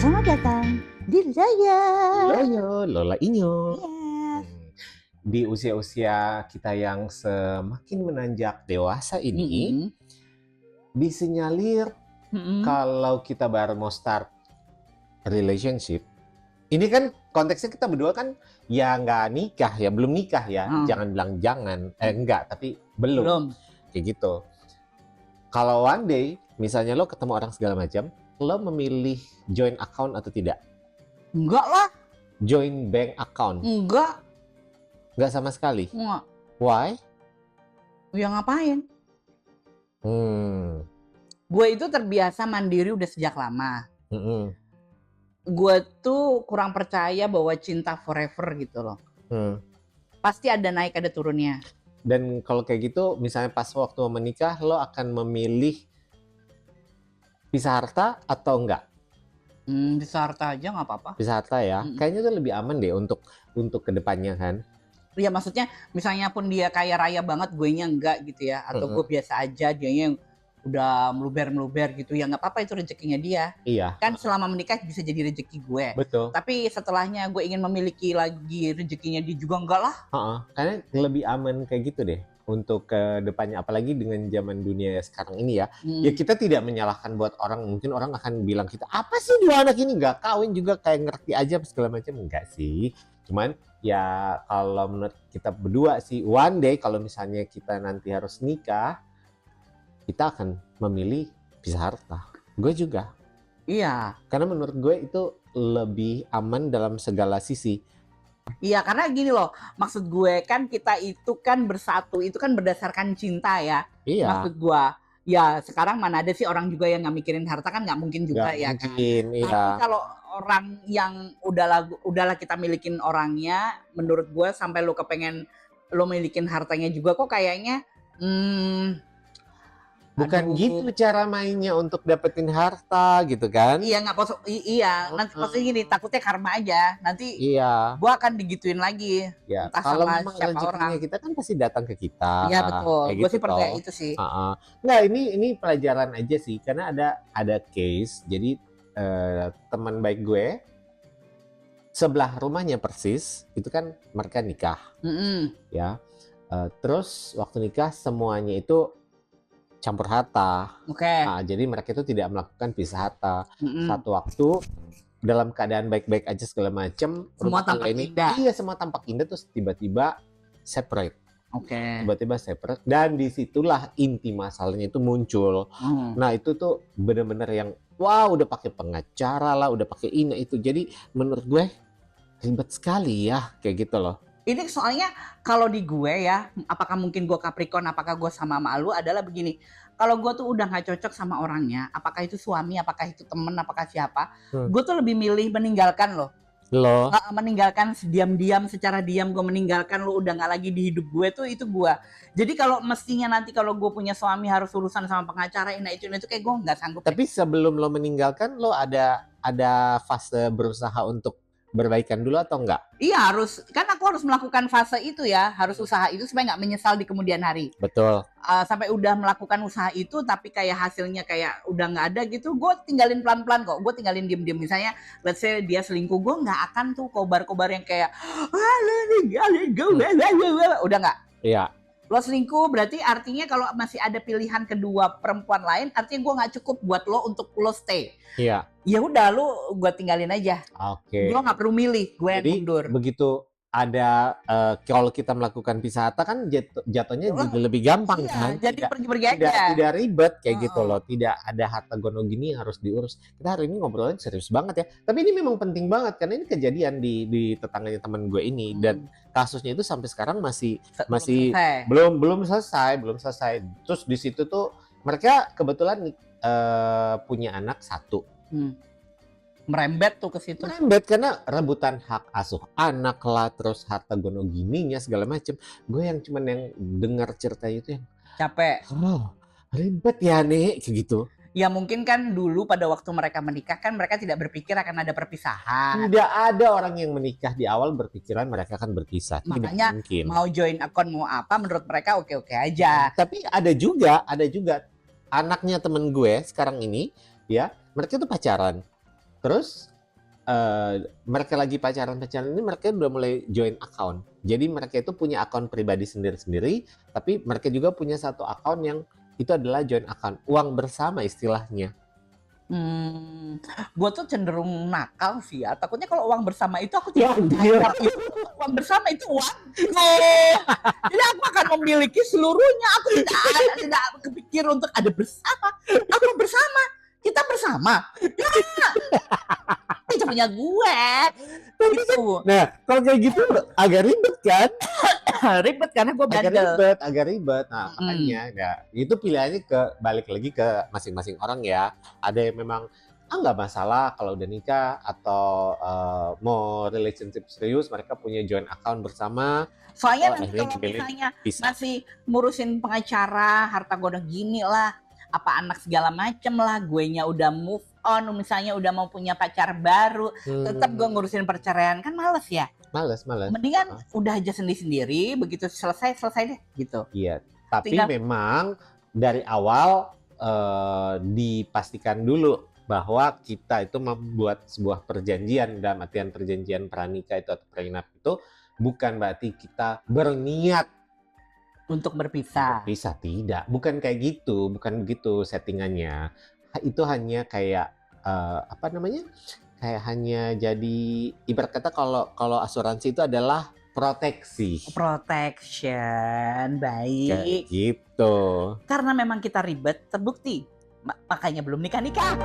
Selamat datang di Laya. Loyo, Lola Inyo. Yes. Di usia-usia kita yang semakin menanjak dewasa ini, disinyalir kalau kita baru mau start relationship, ini kan konteksnya kita berdua kan ya nggak nikah ya, belum nikah ya, jangan bilang jangan, enggak, tapi belum. Kayak gitu. Kalau one day, misalnya lo ketemu orang segala macam, lo memilih join account atau tidak? Enggak lah. Join bank account? Enggak. Enggak sama sekali? Enggak. Why? Ya ngapain? Gue itu terbiasa mandiri udah sejak lama. Gue tuh kurang percaya bahwa cinta forever gitu loh. Pasti ada naik ada turunnya. Dan kalau kayak gitu, misalnya pas waktu menikah, lo akan memilih pisah harta atau enggak? Pisah harta aja nggak apa-apa. Pisah harta ya, kayaknya tuh lebih aman deh untuk kedepannya kan. Iya maksudnya misalnya pun dia kaya raya banget, gue nya enggak gitu ya. Atau gue biasa aja, dianya udah meluber-meluber gitu ya, nggak apa-apa, itu rezekinya dia. Iya. Kan selama menikah bisa jadi rezeki gue. Betul. Tapi setelahnya gue ingin memiliki lagi rezekinya dia juga enggak lah. Karena lebih aman kayak gitu deh untuk ke depannya, apalagi dengan zaman dunia sekarang ini ya. Ya kita tidak menyalahkan buat orang, mungkin orang akan bilang kita, apa sih dua anak ini nggak kawin juga kayak ngerti aja segala macam. Enggak sih. Cuman ya kalau menurut kita berdua sih, one day kalau misalnya kita nanti harus nikah, kita akan memilih pisah harta. Gue juga. Iya. Karena menurut gue itu lebih aman dalam segala sisi. Iya, karena gini loh, maksud gue kan kita itu kan bersatu, itu kan berdasarkan cinta ya. Iya. Maksud gue, ya sekarang mana ada sih orang juga yang nggak mikirin harta, kan nggak mungkin juga ya kan. Iya. Tapi kalau orang yang udahlah kita milikin orangnya, menurut gue sampai lo kepengen lo milikin hartanya juga kok kayaknya bukan gitu cara mainnya untuk dapetin harta gitu kan. Iya, nanti pasti gini, takutnya karma aja. Nanti gua akan digituin lagi. Ya, entah kalau sama memang siapa rezekinya orang. kita kan pasti datang ke kita. Iya betul, gue gitu sih percaya itu sih. Nggak, ini pelajaran aja sih, karena ada case. Jadi teman baik gue sebelah rumahnya persis itu kan mereka nikah. Ya, terus waktu nikah semuanya itu campur harta. Jadi mereka itu tidak melakukan pisah harta. Satu waktu dalam keadaan baik-baik aja segala macam, semua tampak indah. Iya, semua tampak indah, terus tiba-tiba separate. Tiba-tiba separate, dan disitulah inti masalahnya itu muncul. Nah itu tuh bener-bener yang wow, udah pakai pengacara lah, udah pakai ini itu. Jadi menurut gue ribet sekali ya kayak gitu loh. Ini soalnya kalau di gue ya, apakah mungkin gue Capricorn, apakah gue sama lu adalah begini. Kalau gue tuh udah gak cocok sama orangnya, apakah itu suami, apakah itu temen, apakah siapa, gue tuh lebih milih meninggalkan loh. Meninggalkan diam-diam, secara diam gue meninggalkan lo, udah gak lagi di hidup gue tuh, itu gue. Jadi kalau mestinya nanti kalau gue punya suami harus urusan sama pengacara, itu kayak gue gak sanggup. Tapi sebelum lo meninggalkan, lo ada fase berusaha untuk berbaikan dulu atau enggak? Iya, harus, kan aku harus melakukan fase itu ya, harus usaha itu supaya nggak menyesal di kemudian hari. Betul. Sampai udah melakukan usaha itu tapi kayak hasilnya kayak udah nggak ada gitu, gue tinggalin pelan-pelan kok. Gue tinggalin diem-diem. Misalnya let's say dia selingkuh, gue nggak akan tuh kobar-kobar yang kayak udah nggak. Iya. Lo selingkuh berarti artinya kalau masih ada pilihan kedua perempuan lain, artinya gue nggak cukup buat lo untuk lo stay. Iya. Ya udah, lo gue tinggalin aja. Gue nggak perlu milih, gue yang mundur. Begitu ada kalau kita melakukan pisah harta kan jatuhnya jadi lebih gampang kan. Jadi pergi-pergi aja. Tidak ribet kayak gitu loh. Tidak ada harta gono gini yang harus diurus. Kita hari ini ngobrolin serius banget ya. Tapi ini memang penting banget karena ini kejadian di tetangganya teman gue ini, dan kasusnya itu sampai sekarang masih belum selesai. Terus di situ tuh mereka kebetulan punya anak satu. Merembet tuh ke situ. Merembet karena rebutan hak asuh anak lah, terus harta gono gininya segala macem. Gue yang cuman yang dengar ceritanya itu yang capek. Ribet ya nih kayak gitu. Ya mungkin kan dulu pada waktu mereka menikah kan mereka tidak berpikir akan ada perpisahan. Tidak ada orang yang menikah di awal berpikiran mereka akan berpisah. Makanya mau join akun mau apa, menurut mereka oke-oke aja. Tapi ada juga anaknya temen gue sekarang ini ya, mereka tuh pacaran. Terus mereka lagi pacaran-pacaran ini mereka udah mulai join account. Jadi mereka itu punya akun pribadi sendiri-sendiri, tapi mereka juga punya satu akun yang itu adalah join account, uang bersama istilahnya. Gue tuh cenderung nakal sih ya. Takutnya kalau uang bersama itu aku Ya, tidak anjir. uang bersama itu uang. Jadi aku akan memiliki seluruhnya. Aku tidak kepikir untuk ada bersama. Apa bersama? Kita bersama. Ya, itu punya gue. Gitu. Nah, kalau kayak gitu agak ribet kan? Ribet karena gue Agak bandel. ribet, agak ribet. Nah, makanya ya, itu pilihannya balik lagi ke masing-masing orang ya. Ada yang memang nggak masalah kalau udah nikah atau mau relationship serius, mereka punya joint account bersama. Soalnya Oh, nanti akhirnya kalau dipilih, misalnya bisa. masih ngurusin pengacara, harta gue udah gini lah, apa anak segala macem lah, guenya udah move on, misalnya udah mau punya pacar baru, tetap gue ngurusin perceraian, kan males ya. Males. Mendingan udah aja sendiri-sendiri, begitu selesai deh gitu. Iya, tapi Tinggal- memang dari awal dipastikan dulu bahwa kita itu membuat sebuah perjanjian, dalam artian perjanjian pranikah itu atau prenup itu bukan berarti kita berniat Untuk berpisah. bisa, tidak, bukan kayak gitu, bukan begitu settingannya. Itu hanya kayak apa namanya? Kayak hanya jadi ibarat kata kalau asuransi itu adalah proteksi. Protection, Kayak baik. gitu. Karena memang kita ribet, terbukti. Makanya belum nikah-nikah.